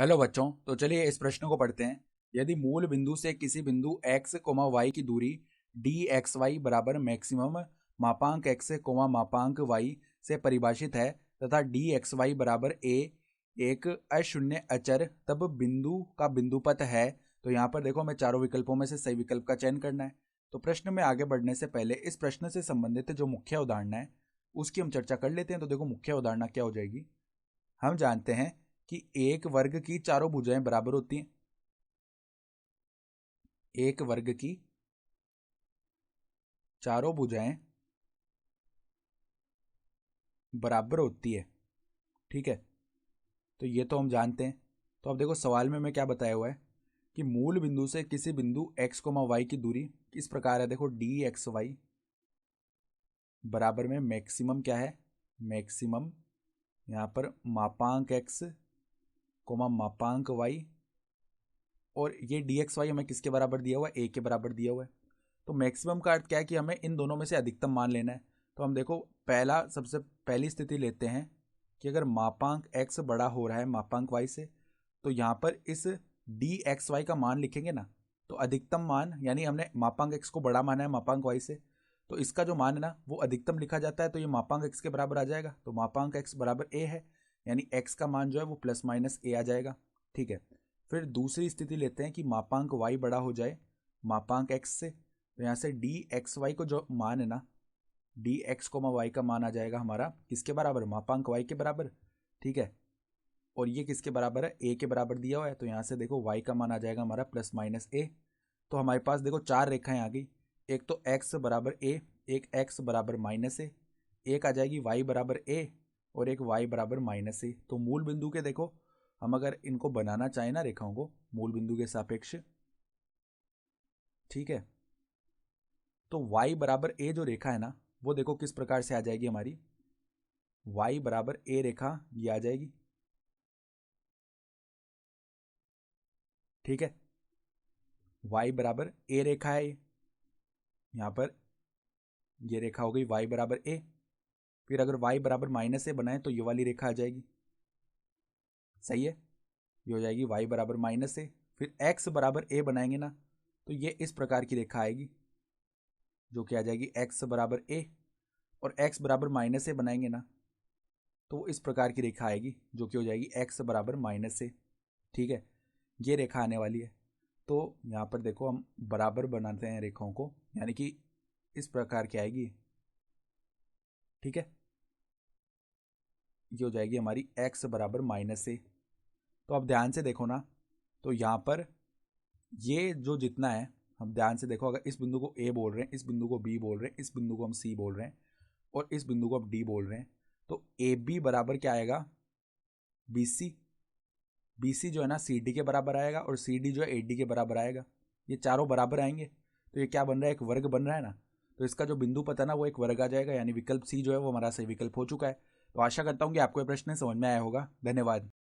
Hello बच्चों, तो चलिए इस प्रश्न को पढ़ते हैं। यदि मूल बिंदु से किसी बिंदु x, y की दूरी dxy बराबर मैक्सिमम मापांक x, मापांक y से परिभाषित है तथा dxy बराबर a एक अशून्य अचर, तब बिंदु का बिंदुपथ है। तो यहाँ पर देखो, हमें चारों विकल्पों में से सही विकल्प का चयन करना है। तो प्रश्न में आगे बढ़ने से पहले इस प्रश्न से संबंधित जो मुख्य उदाहरण है उसकी हम चर्चा कर लेते हैं। तो देखो, मुख्य उदाहरण क्या हो जाएगी। हम जानते हैं कि एक वर्ग की चारों भुजाएं बराबर होती हैं। एक वर्ग की चारों भुजाएं बराबर होती है, ठीक है। तो ये तो हम जानते हैं। तो अब देखो, सवाल में क्या बताया हुआ है कि मूल बिंदु से किसी बिंदु x, y की दूरी किस प्रकार है। देखो, dxy बराबर में मैक्सिमम क्या है, मैक्सिमम यहाँ पर मापांक x, मापांक y, और ये dxy हमें किसके बराबर दिया हुआ है, a के बराबर दिया हुआ है। तो मैक्सिमम का अर्थ क्या है कि हमें इन दोनों में से अधिकतम मान लेना है। तो हम देखो, सबसे पहली स्थिति लेते हैं कि अगर मापांक x बड़ा हो रहा है मापांक y से, तो यहाँ पर इस dxy का मान लिखेंगे ना। तो अधिकतम मान, यानी हमने मापांक x को बड़ा माना है मापांक y से, तो इसका जो मान है ना वो अधिकतम लिखा जाता है। तो ये मापांक x के बराबर आ जाएगा। तो मापांक x बराबर a है, यानी x का मान जो है वो प्लस माइनस a आ जाएगा, ठीक है। फिर दूसरी स्थिति लेते हैं कि मापांक y बड़ा हो जाए मापांक x से। तो यहाँ से dxy को जो मान है ना, dx, y का मान आ जाएगा हमारा किसके बराबर, मापांक y के बराबर, ठीक है। और ये किसके बराबर है, a के बराबर दिया हुआ है। तो यहाँ से देखो y का मान आ जाएगा हमारा प्लस माइनस a। तो हमारे पास देखो चार रेखाएं आ गई। एक तो x बराबर a, एक x बराबर माइनस a, एक आ जाएगी y बराबर a, और एक y बराबर माइनस a। तो मूल बिंदु के देखो, हम अगर इनको बनाना चाहें ना रेखाओं को मूल बिंदु के सापेक्ष, ठीक है, तो y बराबर a जो रेखा है ना वो देखो किस प्रकार से आ जाएगी हमारी। y बराबर a रेखा ये आ जाएगी, ठीक है। y बराबर a रेखा है, यहाँ पर ये रेखा हो गई y बराबर a। फिर अगर y बराबर माइनस a बनाए तो ये वाली रेखा आ जाएगी, सही है। ये हो जाएगी y बराबर माइनस a। फिर x बराबर a बनाएंगे ना तो ये इस प्रकार की रेखा आएगी, जो कि आ जाएगी x बराबर a। और x बराबर माइनस a बनाएंगे ना तो वो इस प्रकार की रेखा आएगी, जो कि हो जाएगी x बराबर माइनस a, ठीक है। ये रेखा आने वाली है। तो यहाँ पर देखो, हम बराबर बनाते हैं रेखाओं को, यानी कि इस प्रकार की आएगी, ठीक है। ये हो जाएगी हमारी x बराबर माइनस a। तो अब ध्यान से देखो ना, तो यहाँ पर ये जो जितना है, हम ध्यान से देखो, अगर इस बिंदु को a बोल रहे हैं, इस बिंदु को b बोल रहे हैं, इस बिंदु को हम c बोल रहे हैं, और इस बिंदु को अब d बोल रहे हैं, तो AB बराबर क्या आएगा, BC। BC जो है ना CD के बराबर आएगा, और CD जो है AD के बराबर आएगा। ये चारों बराबर आएंगे तो ये क्या बन रहा है, एक वर्ग बन रहा है ना। तो इसका जो बिंदु पता ना वो एक वर्ग आ जाएगा, यानी विकल्प C जो है वो हमारा सही विकल्प हो चुका है। तो आशा करता हूँ कि आपको ये प्रश्न समझ में आया होगा। धन्यवाद।